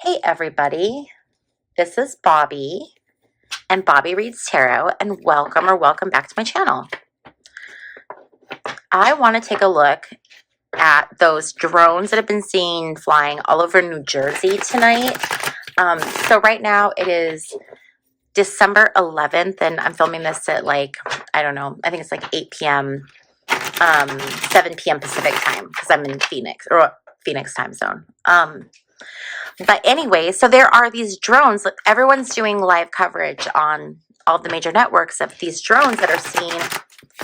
Hey everybody, this is Bobbie and Bobbie Reads Tarot, and welcome back to my channel. I want to take a look at those drones that have been seen flying all over New Jersey tonight. So right now it is December 11th and I'm filming this at I don't know, I think it's like 8 p.m. 7 p.m. Pacific time because I'm in Phoenix time zone. But anyway, so there are these drones. Everyone's doing live coverage on all the major networks of these drones that are seen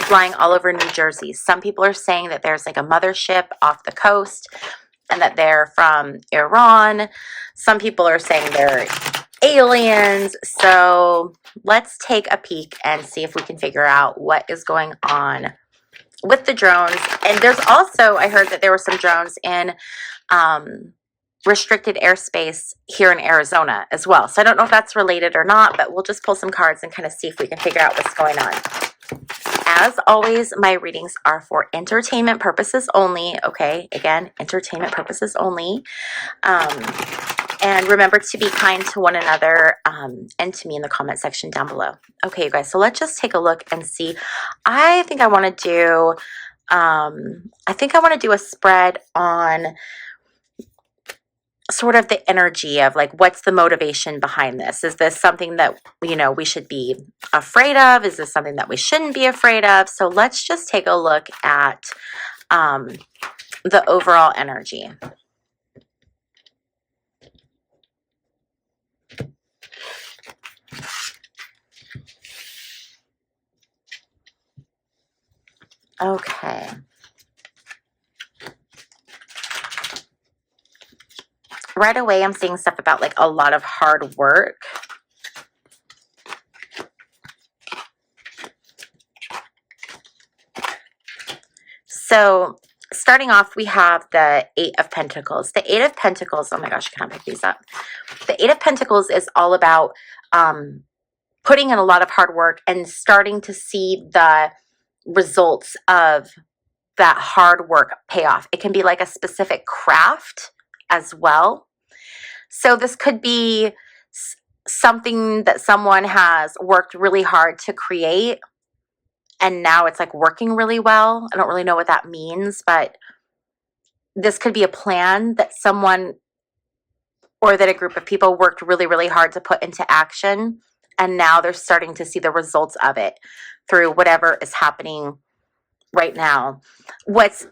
flying all over New Jersey. Some people are saying that there's like a mothership off the coast and that they're from Iran. Some people are saying they're aliens. So let's take a peek and see if we can figure out what is going on with the drones. And there's also, I heard that there were some drones in restricted airspace here in Arizona as well. So I don't know if that's related or not, but we'll just pull some cards and kind of see if we can figure out what's going on. As always, my readings are for entertainment purposes only. Okay, again, entertainment purposes only. And remember to be kind to one another and to me in the comment section down below. Okay, you guys, so let's just take a look and see. I think I want to do a spread on sort of the energy of like, what's the motivation behind this? Is this something that, we should be afraid of? Is this something that we shouldn't be afraid of? So let's just take a look at the overall energy. Okay. Right away, I'm seeing stuff about like a lot of hard work. So starting off, we have the Eight of Pentacles. The Eight of Pentacles, oh my gosh, I cannot pick these up. The Eight of Pentacles is all about putting in a lot of hard work and starting to see the results of that hard work pay off. It can be like a specific craft as well. So this could be something that someone has worked really hard to create and now it's like working really well. I don't really know what that means, but this could be a plan that someone or that a group of people worked really, really hard to put into action. And now they're starting to see the results of it through whatever is happening right now. What's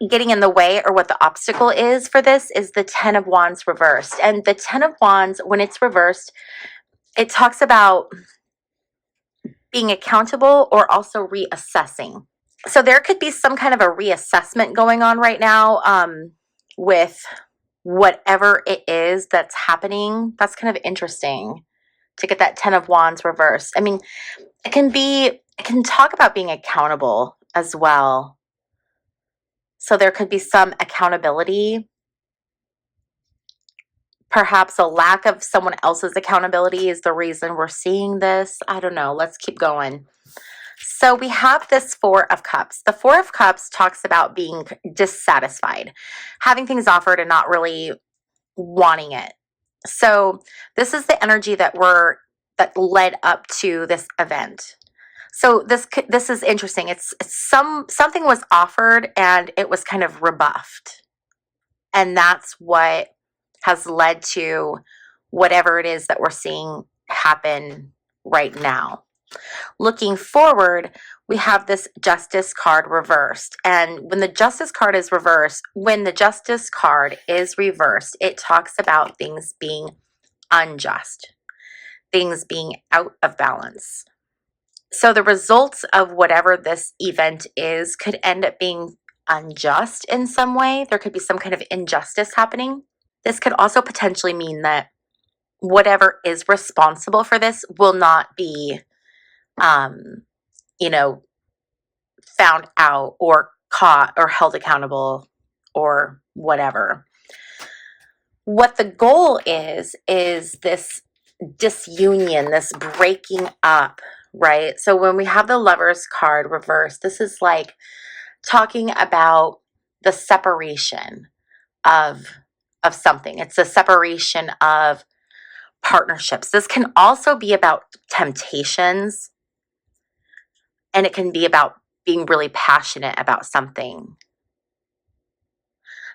getting in the way or what the obstacle is for this is the Ten of Wands reversed. And the Ten of Wands, when it's reversed, it talks about being accountable or also reassessing. So there could be some kind of a reassessment going on right now with whatever it is that's happening. That's kind of interesting to get that Ten of Wands reversed. I mean, it can talk about being accountable as well. So there could be some accountability, perhaps a lack of someone else's accountability is the reason we're seeing this. I don't know. Let's keep going. So we have this Four of Cups. The Four of Cups talks about being dissatisfied, having things offered and not really wanting it. So this is the energy that led up to this event. So this is interesting. It's something was offered and it was kind of rebuffed. And that's what has led to whatever it is that we're seeing happen right now. Looking forward, we have this Justice card reversed. And when the Justice card is reversed, it talks about things being unjust, things being out of balance. So the results of whatever this event is could end up being unjust in some way. There could be some kind of injustice happening. This could also potentially mean that whatever is responsible for this will not be, found out or caught or held accountable or whatever. What the goal is this disunion, this breaking up, right? So when we have the Lovers card reversed, this is like talking about the separation of of something. It's a separation of partnerships. This can also be about temptations, and it can be about being really passionate about something.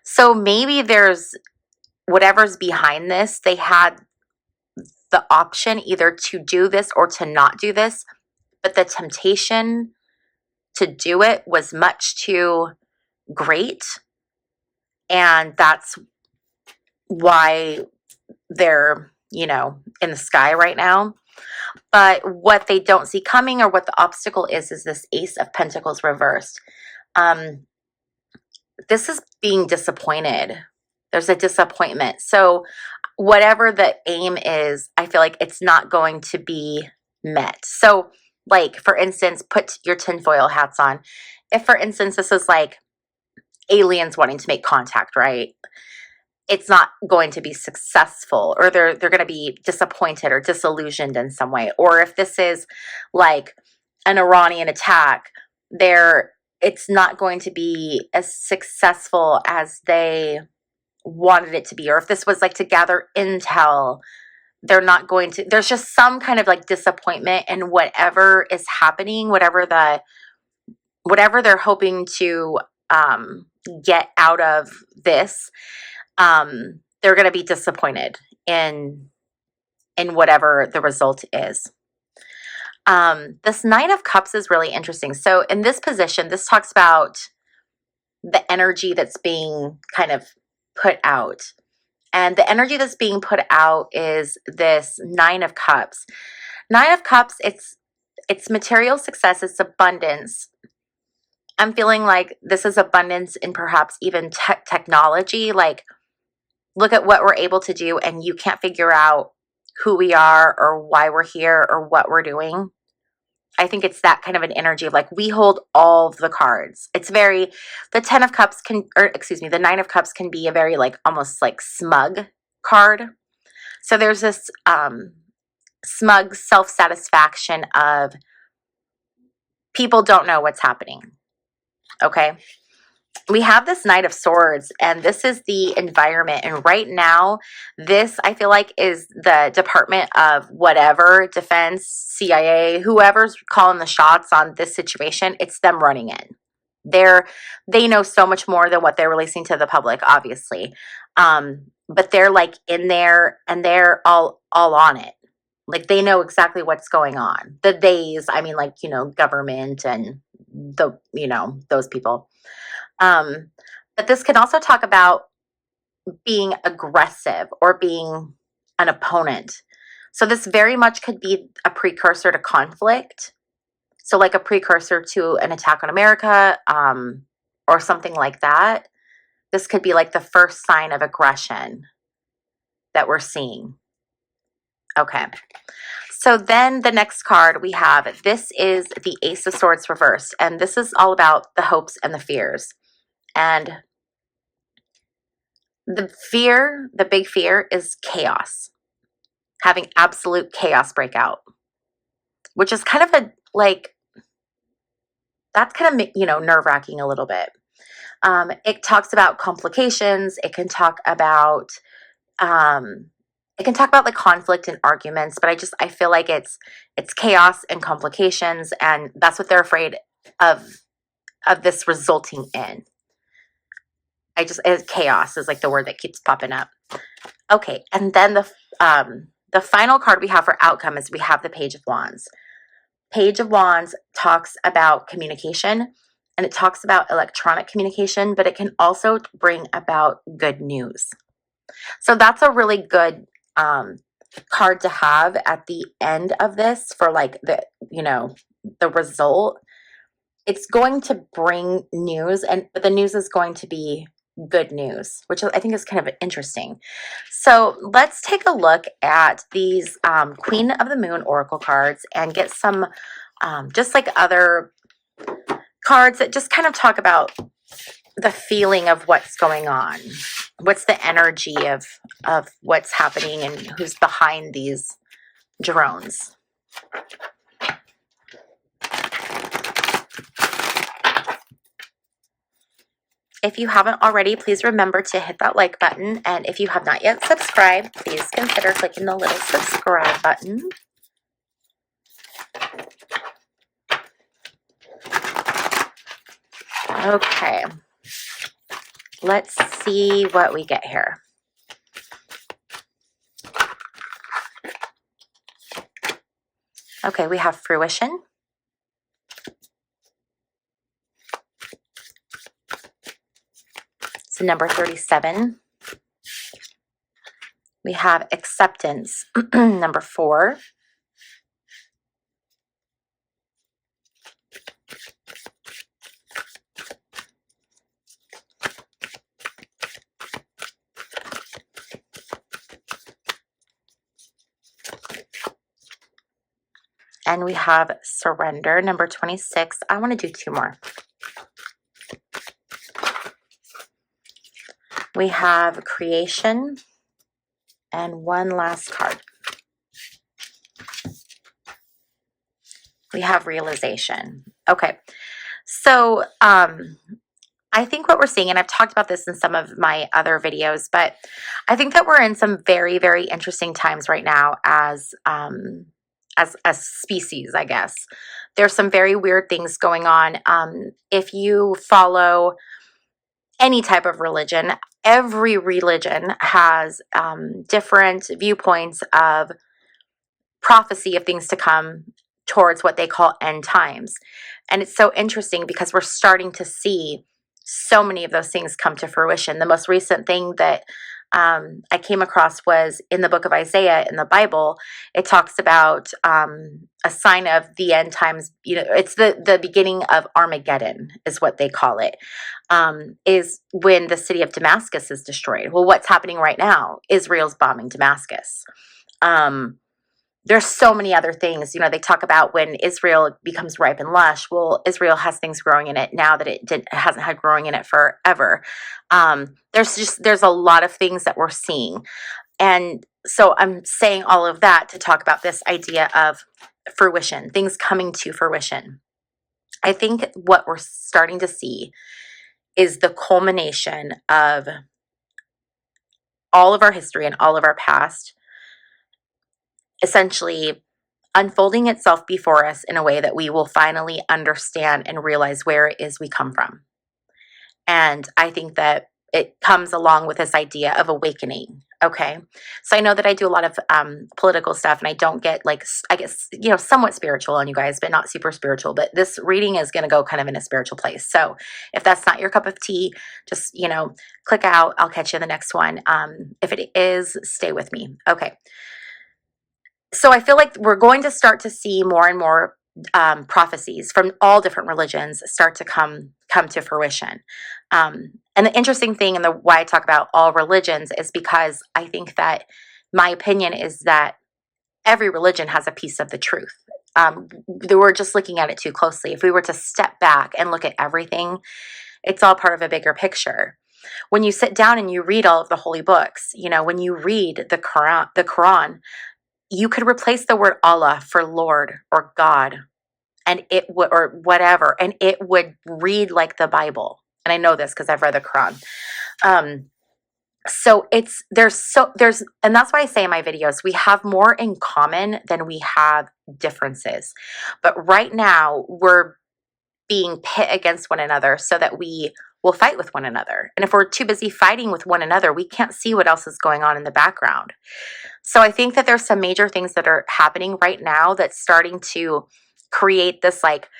So maybe there's whatever's behind this, they had the option either to do this or to not do this, but the temptation to do it was much too great. And that's why they're, you know, in the sky right now. But what they don't see coming, or what the obstacle is this Ace of Pentacles reversed. This is being disappointed. There's a disappointment. So whatever the aim is, I feel like it's not going to be met. So, like, for instance, put your tinfoil hats on. If, for instance, this is like aliens wanting to make contact, right? It's not going to be successful, or they're going to be disappointed or disillusioned in some way. Or if this is like an Iranian attack, it's not going to be as successful as they wanted it to be. Or if this was like to gather intel, they're not going to, there's just some kind of like disappointment in whatever is happening, whatever they're hoping to get out of this. They're going to be disappointed in whatever the result is. This Nine of Cups is really interesting. So in this position, this talks about the energy that's being kind of put out. And the energy that's being put out is this Nine of Cups. Nine of Cups, it's material success, it's abundance. I'm feeling like this is abundance in perhaps even technology. Like, look at what we're able to do, and you can't figure out who we are or why we're here or what we're doing. I think it's that kind of an energy of like, we hold all of the cards. It's very, the Ten of Cups the Nine of Cups can be a very like almost like smug card. So there's this smug self-satisfaction of people don't know what's happening. Okay. We have this Knight of Swords, and this is the environment. And right now, this, I feel like, is the Department of whatever, Defense, CIA, whoever's calling the shots on this situation, it's them running in. They know so much more than what they're releasing to the public, obviously. But they're like in there, and they're all on it. Like, they know exactly what's going on. The days, I mean, like, you know, government and those people. But this can also talk about being aggressive or being an opponent. So this very much could be a precursor to conflict. So like a precursor to an attack on America, or something like that. This could be like the first sign of aggression that we're seeing. Okay. So then the next card we have, this is the Ace of Swords reversed. And this is all about the hopes and the fears. And the fear, the big fear, is chaos. Having absolute chaos break out. Which is kind of that's kind of, nerve-wracking a little bit. It talks about complications. It can talk about like conflict and arguments, but I feel like it's chaos and complications, and that's what they're afraid of this resulting in. Chaos is like the word that keeps popping up. Okay, and then the final card we have for outcome is we have the Page of Wands. Page of Wands talks about communication, and it talks about electronic communication, but it can also bring about good news. So that's a really good card to have at the end of this for like the result. It's going to bring news, but the news is going to be good news, which I think is kind of interesting. So let's take a look at these Queen of the Moon Oracle cards and get some just like other cards that just kind of talk about the feeling of what's going on. What's the energy of what's happening and who's behind these drones. If you haven't already, please remember to hit that like button. And if you have not yet subscribed, please consider clicking the little subscribe button. Okay, let's see what we get here. Okay, we have fruition. So number 37. We have acceptance, number 4. And we have surrender, number 26. I want to do 2 more. We have creation and 1 last card. We have realization. Okay, so I think what we're seeing, and I've talked about this in some of my other videos, but I think that we're in some very, very interesting times right now as species, I guess. There's some very weird things going on. If you follow any type of religion, every religion has different viewpoints of prophecy of things to come towards what they call end times. And it's so interesting because we're starting to see so many of those things come to fruition. The most recent thing that I came across was in the book of Isaiah in the Bible. It talks about a sign of the end times. You know, it's the beginning of Armageddon is what they call it, is when the city of Damascus is destroyed. Well, what's happening right now? Israel's bombing Damascus. There's so many other things. You know, they talk about when Israel becomes ripe and lush. Well, Israel has things growing in it now that it hasn't had growing in it forever. There's a lot of things that we're seeing. And so I'm saying all of that to talk about this idea of fruition, things coming to fruition. I think what we're starting to see is the culmination of all of our history and all of our past essentially unfolding itself before us in a way that we will finally understand and realize where it is we come from. And I think that it comes along with this idea of awakening. Okay. So I know that I do a lot of political stuff and I don't get like, I guess, you know, somewhat spiritual on you guys, but not super spiritual. But this reading is going to go kind of in a spiritual place. So if that's not your cup of tea, just, you know, click out. I'll catch you in the next one. If it is, stay with me. Okay. So I feel like we're going to start to see more and more prophecies from all different religions start to come to fruition. And the interesting thing and why I talk about all religions is because I think that my opinion is that every religion has a piece of the truth. We're just looking at it too closely. If we were to step back and look at everything, it's all part of a bigger picture. When you sit down and you read all of the holy books, you know, when you read the Quran, you could replace the word Allah for Lord or God, and it would, or whatever, and it would read like the Bible. And I know this because I've read the Quran. So and that's why I say in my videos, we have more in common than we have differences. But right now we're being pit against one another so that we will fight with one another. And if we're too busy fighting with one another, we can't see what else is going on in the background. So I think that there's some major things that are happening right now that's starting to create this like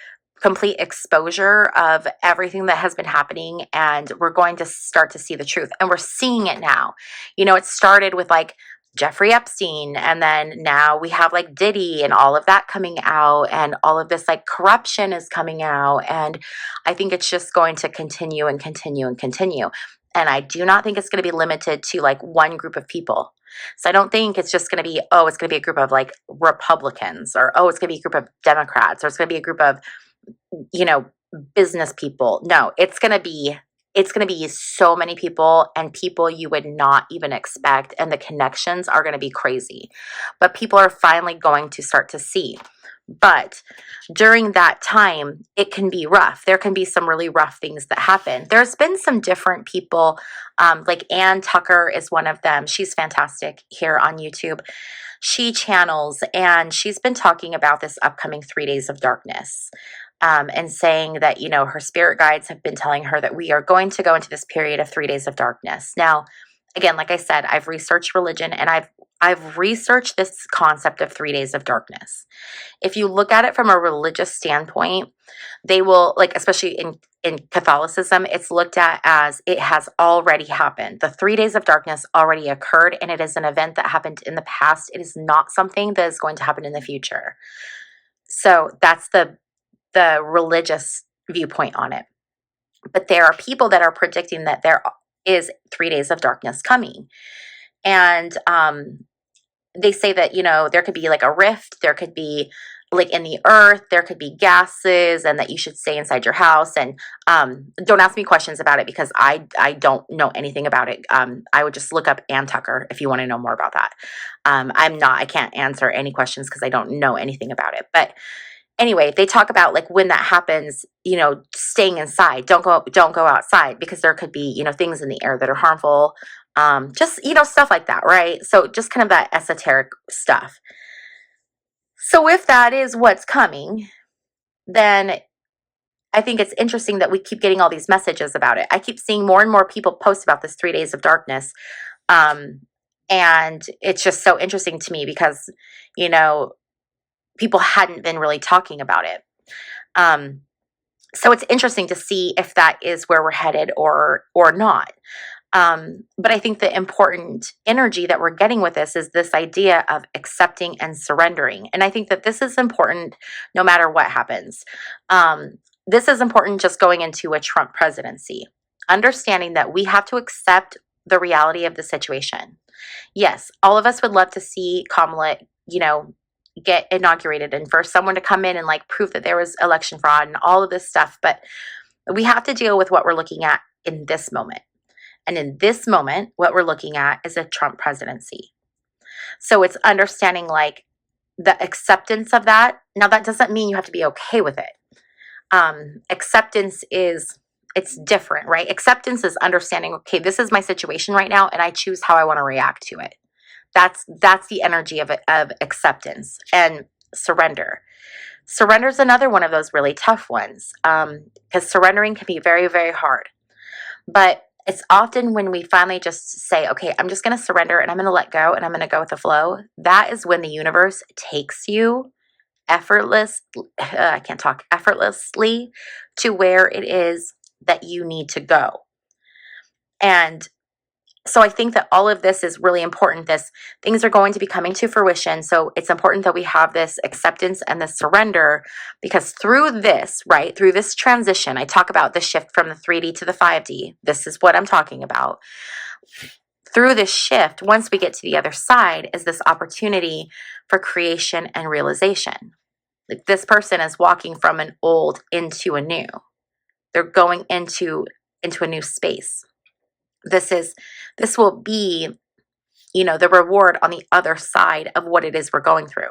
complete exposure of everything that has been happening, and we're going to start to see the truth, and we're seeing it now. You know, it started with like Jeffrey Epstein, and then now we have like Diddy and all of that coming out, and all of this like corruption is coming out, and I think it's just going to continue and continue and continue. And I do not think it's going to be limited to like one group of people. So I don't think it's just going to be, oh, it's going to be a group of like Republicans, or, oh, it's going to be a group of Democrats, or it's going to be a group of, you know, business people. No, it's going to be so many people, and people you would not even expect. And the connections are going to be crazy, but people are finally going to start to see But during that time, it can be rough. There can be some really rough things that happen. There's been some different people, like Ann Tucker is one of them. She's fantastic here on YouTube. She channels, and she's been talking about this upcoming 3 days of darkness, and saying that, you know, her spirit guides have been telling her that we are going to go into this period of 3 days of darkness. Now, again, like I said, I've researched religion, and I've researched this concept of 3 days of darkness. If you look at it from a religious standpoint, they will, like, especially in Catholicism, it's looked at as it has already happened. The 3 days of darkness already occurred, and it is an event that happened in the past. It is not something that is going to happen in the future. So that's the religious viewpoint on it. But there are people that are predicting that there is 3 days of darkness coming. And they say that, you know, there could be like a rift, there could be like in the earth, there could be gases, and that you should stay inside your house. And don't ask me questions about it, because I don't know anything about it. I would just look up Ann Tucker if you want to know more about that. I can't answer any questions because I don't know anything about it. But anyway, they talk about, like, when that happens, you know, staying inside. Don't go outside, because there could be, you know, things in the air that are harmful. Just, you know, stuff like that, right? So just kind of that esoteric stuff. So if that is what's coming, then I think it's interesting that we keep getting all these messages about it. I keep seeing more and more people post about this 3 days of darkness. And it's just so interesting to me because, you know, people hadn't been really talking about it. So it's interesting to see if that is where we're headed or not. But I think the important energy that we're getting with this is this idea of accepting and surrendering. And I think that this is important no matter what happens. This is important just going into a Trump presidency, understanding that we have to accept the reality of the situation. Yes, all of us would love to see Kamala, you know, get inaugurated, and for someone to come in and like prove that there was election fraud and all of this stuff. But we have to deal with what we're looking at in this moment. And in this moment, what we're looking at is a Trump presidency. So it's understanding like the acceptance of that. Now, that doesn't mean you have to be okay with it. Acceptance is, it's different, right? Acceptance is understanding, okay, this is my situation right now, and I choose how I want to react to it. That's the energy of acceptance. And surrender. Surrender is another one of those really tough ones, because surrendering can be very, very hard. But it's often when we finally just say, okay, I'm just going to surrender, and I'm going to let go, and I'm going to go with the flow. That is when the universe takes you effortlessly to where it is that you need to go. And so I think that all of this is really important. Things are going to be coming to fruition. So it's important that we have this acceptance and this surrender, because through this, right, through this transition, I talk about the shift from the 3D to the 5D. This is what I'm talking about. Through this shift, once we get to the other side, is this opportunity for creation and realization. Like, this person is walking from an old into a new. They're going into a new space. This will be, you know, the reward on the other side of what it is we're going through.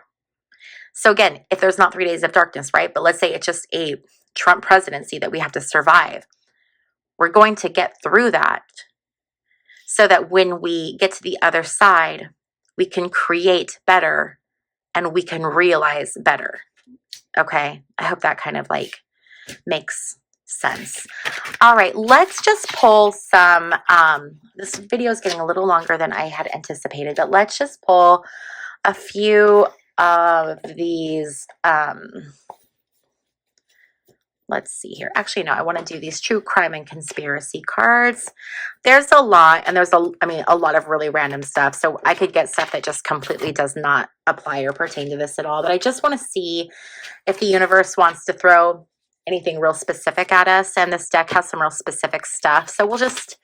So again, if there's not 3 days of darkness, right? But let's say it's just a Trump presidency that we have to survive. We're going to get through that so that when we get to the other side, we can create better and we can realize better. Okay? I hope that kind of like makes sense. All right, let's just pull some, this video is getting a little longer than I had anticipated, but let's just pull a few of these, let's see here. Actually, no, I want to do these true crime and conspiracy cards. There's a lot, and there's a lot of really random stuff. So I could get stuff that just completely does not apply or pertain to this at all. But I just want to see if the universe wants to throw anything real specific at us. And this deck has some real specific stuff. So we'll just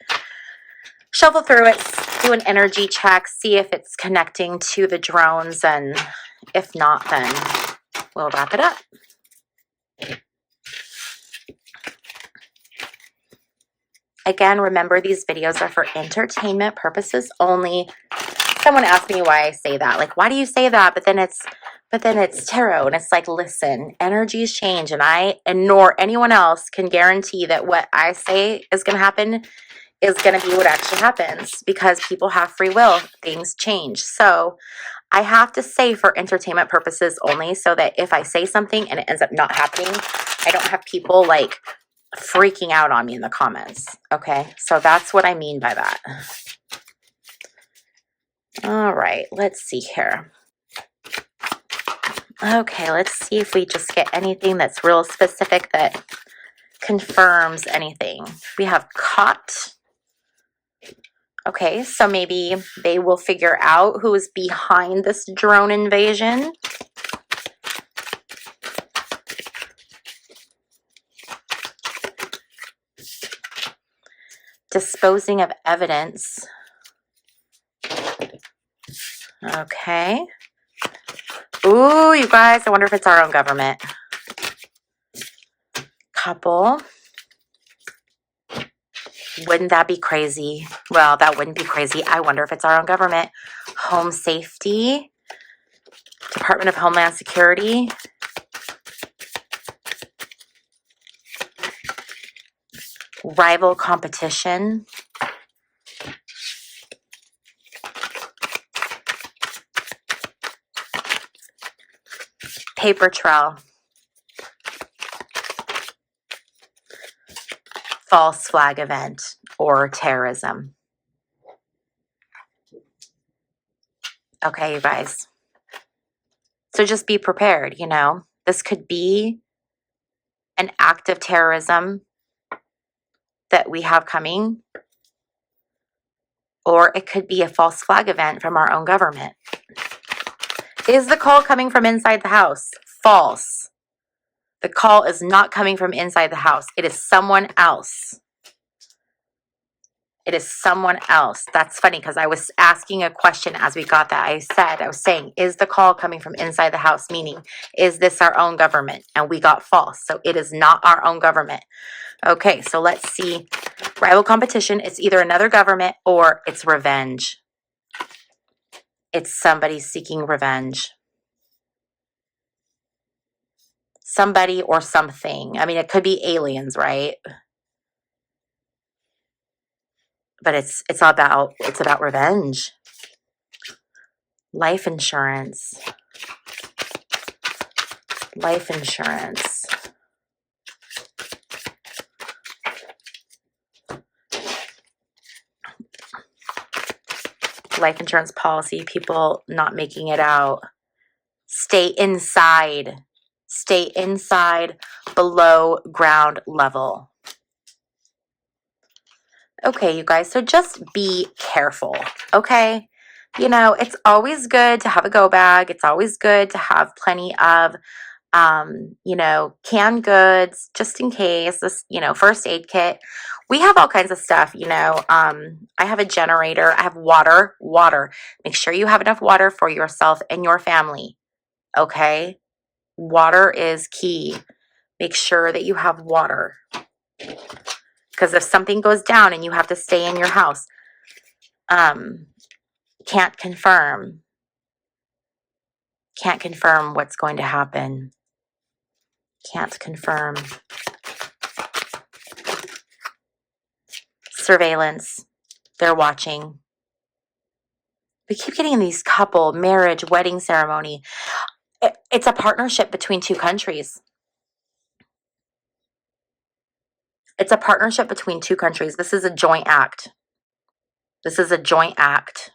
shuffle through it, do an energy check, see if it's connecting to the drones. And if not, then we'll wrap it up. Again, remember, these videos are for entertainment purposes only. Someone asked me why I say that. Like, why do you say that? But then it's But then it's tarot, and it's like, listen, energies change, and I, and nor anyone else can guarantee that what I say is going to happen is going to be what actually happens, because people have free will. Things change. So I have to say for entertainment purposes only, so that if I say something and it ends up not happening, I don't have people like freaking out on me in the comments. Okay, so that's what I mean by that. All right, let's see here. Okay, let's see if we just get anything that's real specific that confirms anything. We have caught. Okay, so maybe they will figure out who is behind this drone invasion. Disposing of evidence. Okay. Ooh, you guys, I wonder if it's our own government. Couple. Wouldn't that be crazy? Well, that wouldn't be crazy. I wonder if it's our own government. Home safety. Department of Homeland Security. Rival competition. Paper trail. False flag event or terrorism. Okay, you guys. So just be prepared, you know. This could be an act of terrorism that we have coming, or it could be a false flag event from our own government. Is the call coming from inside the house? False. The call is not coming from inside the house. It is someone else. It is someone else. That's funny because I was asking a question as we got that. I was saying, is the call coming from inside the house? Meaning, is this our own government? And we got false. So it is not our own government. Okay, so let's see. Rival competition. It's either another government or it's revenge. It's somebody seeking revenge. Somebody or something. I mean, it could be aliens, right? But it's about revenge. Life insurance. Life insurance. Life insurance policy, people not making it out. Stay inside. Stay inside below ground level. Okay, you guys, so just be careful, okay? You know, it's always good to have a go bag. It's always good to have plenty of, you know, canned goods, just in case, this, you know, first aid kit. We have all kinds of stuff, you know. I have a generator. I have water. Make sure you have enough water for yourself and your family, okay? Water is key. Make sure that you have water. Because if something goes down and you have to stay in your house, can't confirm what's going to happen. Can't confirm. Surveillance. They're watching. We keep getting these couple, marriage, wedding ceremony. It's a partnership between two countries. It's a partnership between two countries. This is a joint act. This is a joint act.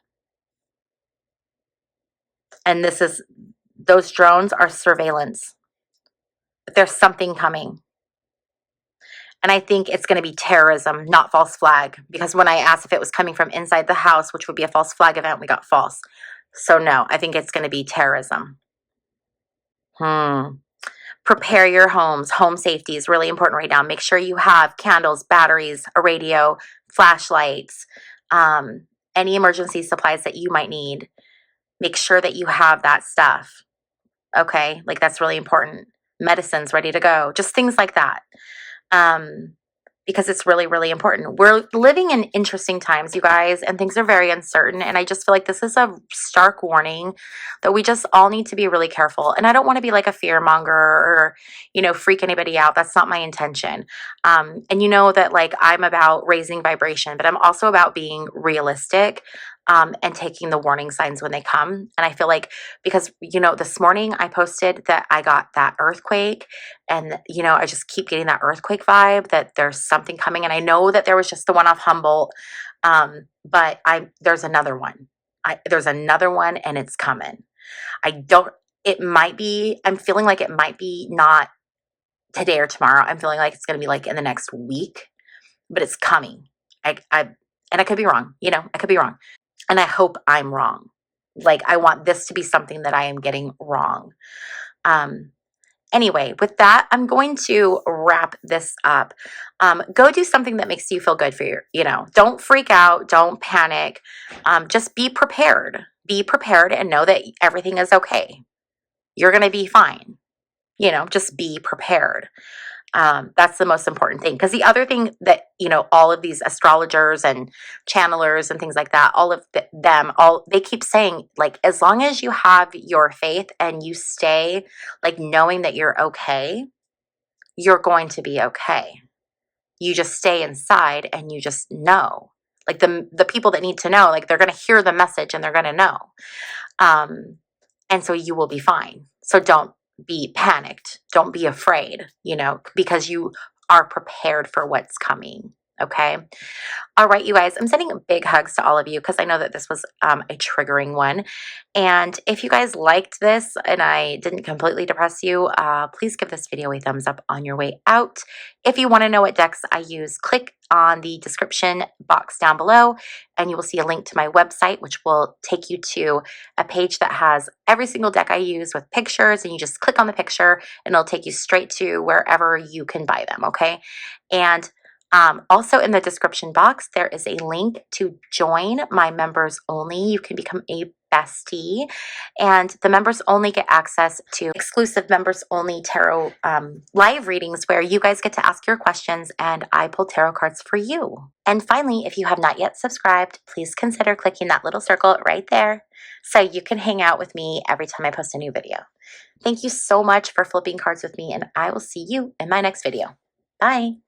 And those drones are surveillance. But there's something coming. And I think it's going to be terrorism, not false flag. Because when I asked if it was coming from inside the house, which would be a false flag event, we got false. So no, I think it's going to be terrorism. Prepare your homes. Home safety is really important right now. Make sure you have candles, batteries, a radio, flashlights, any emergency supplies that you might need. Make sure that you have that stuff. Okay, like that's really important. Medicines ready to go. Just things like that. because it's really, really important. We're living in interesting times, you guys, and things are very uncertain. And I just feel like this is a stark warning that we just all need to be really careful. And I don't want to be like a fear monger or, freak anybody out. That's not my intention. And you know that like I'm about raising vibration, but I'm also about being realistic. And taking the warning signs when they come. And I feel like because, this morning I posted that I got that earthquake and, I just keep getting that earthquake vibe that there's something coming. And I know that there was just the one off Humboldt. But there's another one. There's another one and it's coming. I'm feeling like it might be not today or tomorrow. I'm feeling like it's going to be like in the next week, but it's coming. And I could be wrong, I could be wrong. And I hope I'm wrong. Like, I want this to be something that I am getting wrong. Anyway, with that, I'm going to wrap this up. Go do something that makes you feel good for don't freak out. Don't panic. Just be prepared. Be prepared and know that everything is okay. You're going to be fine. Just be prepared. That's the most important thing. Because the other thing that, all of these astrologers and channelers and things like that, all of them, they keep saying, like, as long as you have your faith and you stay, like, knowing that you're okay, you're going to be okay. You just stay inside and you just know. Like, the people that need to know, like, they're going to hear the message and they're going to know. And so you will be fine. So don't be panicked. Don't be afraid, because you are prepared for what's coming. Okay. All right, you guys, I'm sending big hugs to all of you because I know that this was a triggering one. And if you guys liked this and I didn't completely depress you, please give this video a thumbs up on your way out. If you want to know what decks I use, click on the description box down below and you will see a link to my website, which will take you to a page that has every single deck I use with pictures, and you just click on the picture and it'll take you straight to wherever you can buy them, okay? And also in the description box, there is a link to join my members only. You can become a bestie, and the members only get access to exclusive members only tarot live readings where you guys get to ask your questions and I pull tarot cards for you. And finally, if you have not yet subscribed, please consider clicking that little circle right there so you can hang out with me every time I post a new video. Thank you so much for flipping cards with me, and I will see you in my next video. Bye.